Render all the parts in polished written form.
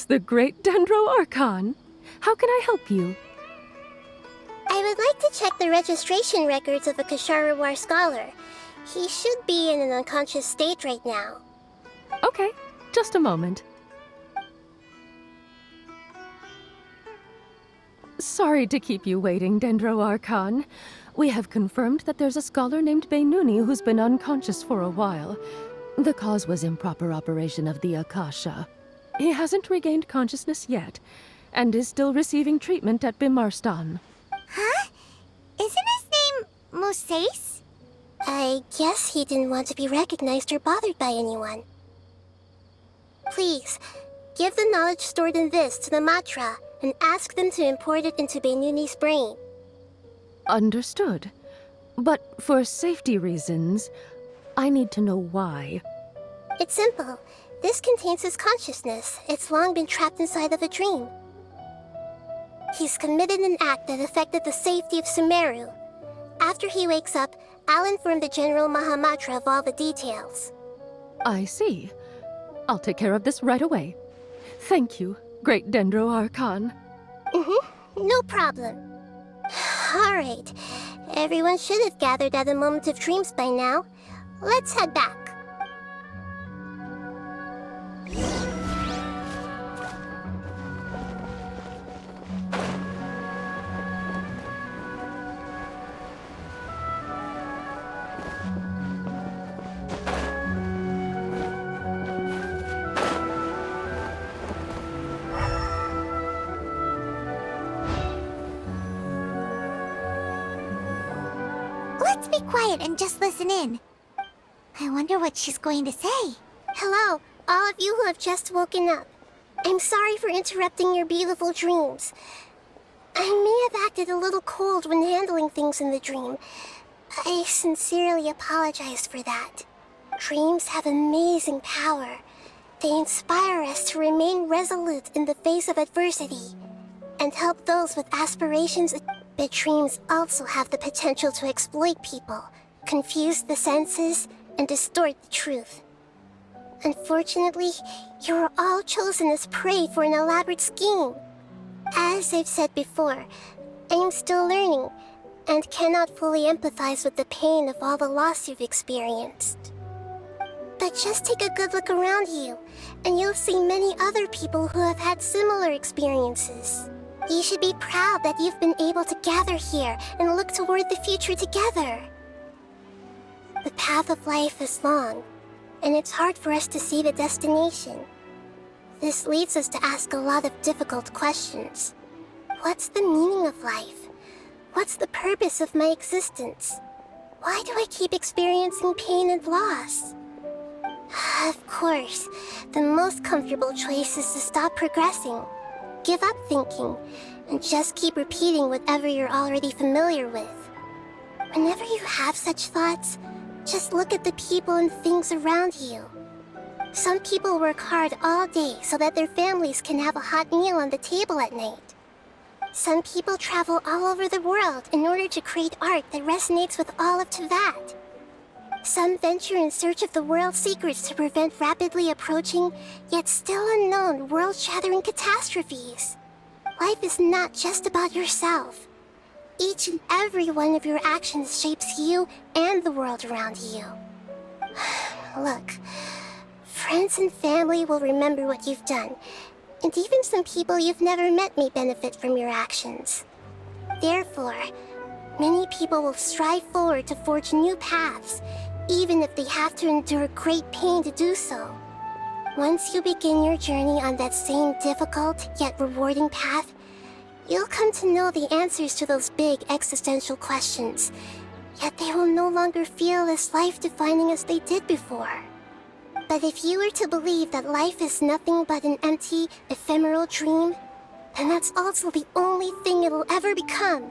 the great Dendro Archon. How can I help you? I would like to check the registration records of a Kasharawar scholar. He should be in an unconscious state right now. Okay, just a moment. Sorry to keep you waiting, Dendro Archon. We have confirmed that there's a scholar named Beinuni who's been unconscious for a while. The cause was improper operation of the Akasha. He hasn't regained consciousness yet, and is still receiving treatment at Bimarstan. Huh? Isn't his name mosei? I guess he didn't want to be recognized or bothered by anyone. Please, give the knowledge stored in this to the Matra and ask them to import it into Beinuni's brain. Understood. But for safety reasons, I need to know why. It's simple. This contains his consciousness. It's long been trapped inside of a dream. He's committed an act that affected the safety of Sumeru. After he wakes up, I'll inform the General Mahamatra of all the details. I see. I'll take care of this right away. Thank you, great Dendro Archon. No problem. Alright. Everyone should have gathered at a moment of dreams by now. Let's head back. Let's be quiet and just listen in. I wonder what she's going to say. Hello, all of you who have just woken up. I'm sorry for interrupting your beautiful dreams. I may have acted a little cold when handling things in the dream. I sincerely apologize for that. Dreams have amazing power. They inspire us to remain resolute in the face of adversity and help those with aspirations. But dreams also have the potential to exploit people, confuse the senses, and distort the truth. Unfortunately, you are all chosen as prey for an elaborate scheme. As I've said before, I am still learning, and cannot fully empathize with the pain of all the loss you've experienced. But just take a good look around you, and you'll see many other people who have had similar experiences. You should be proud that you've been able to gather here and look toward the future together. The path of life is long, and it's hard for us to see the destination. This leads us to ask a lot of difficult questions. What's the meaning of life? What's the purpose of my existence? Why do I keep experiencing pain and loss? Of course, the most comfortable choice is to stop progressing. Give up thinking, and just keep repeating whatever you're already familiar with. Whenever you have such thoughts, just look at the people and things around you. Some people work hard all day so that their families can have a hot meal on the table at night. Some people travel all over the world in order to create art that resonates with all of Teyvat. Some venture in search of the world's secrets to prevent rapidly approaching, yet still unknown, world-shattering catastrophes. Life is not just about yourself. Each and every one of your actions shapes you and the world around you. Look, friends and family will remember what you've done, and even some people you've never met may benefit from your actions. Therefore, many people will strive forward to forge new paths, even if they have to endure great pain to do so. Once you begin your journey on that same difficult yet rewarding path, you'll come to know the answers to those big existential questions, yet they will no longer feel as life-defining as they did before. But if you were to believe that life is nothing but an empty, ephemeral dream, then that's also the only thing it'll ever become.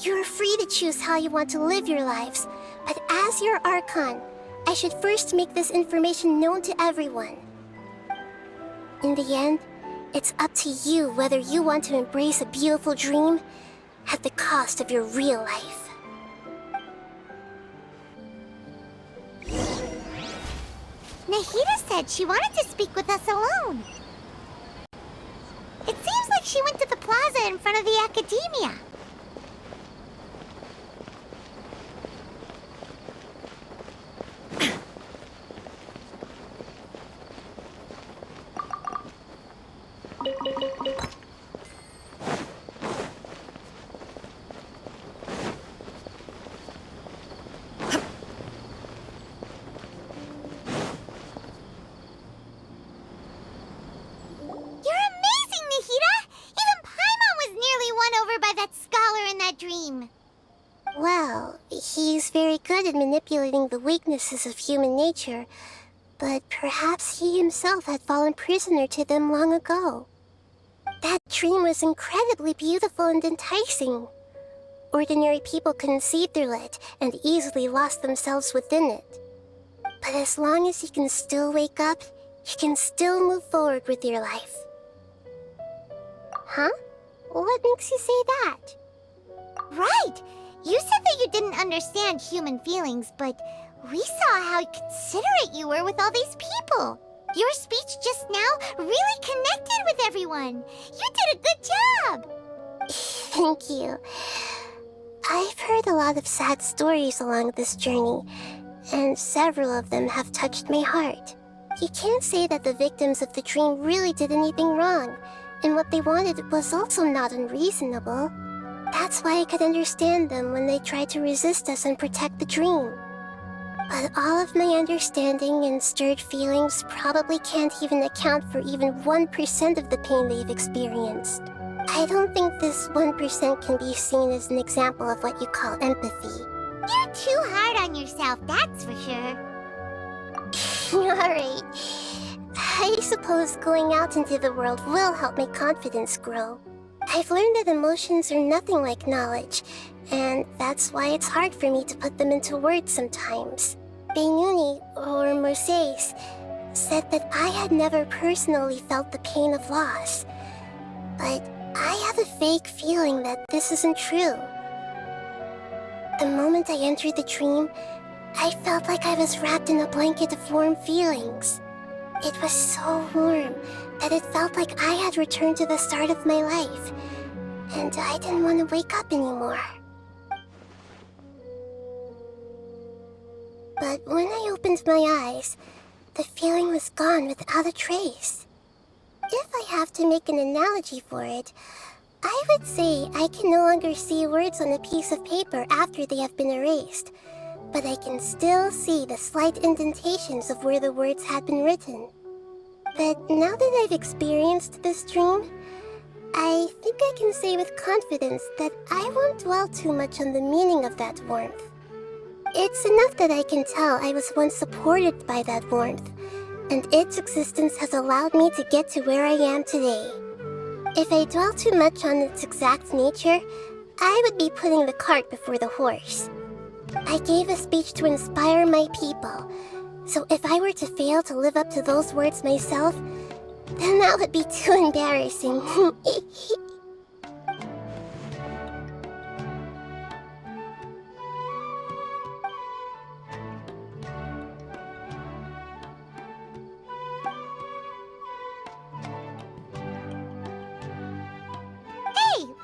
You're free to choose how you want to live your lives, but as your Archon, I should first make this information known to everyone. In the end, it's up to you whether you want to embrace a beautiful dream at the cost of your real life. Nahida said she wanted to speak with us alone. she went to the plaza in front of the Akademia. Well, he's very good at manipulating the weaknesses of human nature, but perhaps he himself had fallen prisoner to them long ago. That dream was incredibly beautiful and enticing. Ordinary people couldn't see through it and easily lost themselves within it. But as long as you can still wake up, you can still move forward with your life. Huh? What makes you say that? Right! You said that you didn't understand human feelings, but we saw how considerate you were with all these people. Your speech just now really connected with everyone. You did a good job! Thank you. I've heard a lot of sad stories along this journey, and several of them have touched my heart. You can't say that the victims of the dream really did anything wrong, and what they wanted was also not unreasonable. That's why I could understand them when they tried to resist us and protect the dream. But all of my understanding and stirred feelings probably can't even account for even 1% of the pain they've experienced. I don't think this 1% can be seen as an example of what you call empathy. You're too hard on yourself, that's for sure. Alright. I suppose going out into the world will help my confidence grow. I've learned that emotions are nothing like knowledge, and that's why it's hard for me to put them into words sometimes. Beinuni, or mosei, said that I had never personally felt the pain of loss. But I have a vague feeling that this isn't true. The moment I entered the dream, I felt like I was wrapped in a blanket of warm feelings. It was so warm that it felt like I had returned to the start of my life, and I didn't want to wake up anymore. But when I opened my eyes, the feeling was gone without a trace. If I have to make an analogy for it, I would say I can no longer see words on a piece of paper after they have been erased, but I can still see the slight indentations of where the words had been written. But now that I've experienced this dream, I think I can say with confidence that I won't dwell too much on the meaning of that warmth. It's enough that I can tell I was once supported by that warmth, and its existence has allowed me to get to where I am today. If I dwell too much on its exact nature, I would be putting the cart before the horse. I gave a speech to inspire my people, so if I were to fail to live up to those words myself, then that would be too embarrassing. Hey,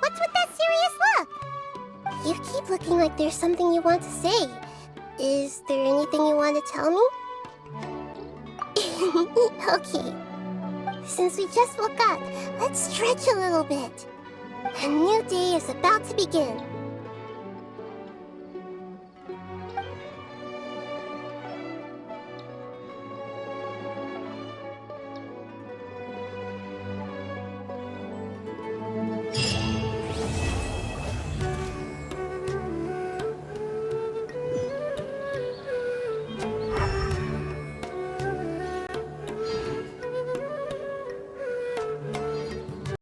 what's with that serious look? You keep looking like there's something you want to say. Is there anything you want to tell me? Okay. Since we just woke up, let's stretch a little bit. A new day is about to begin.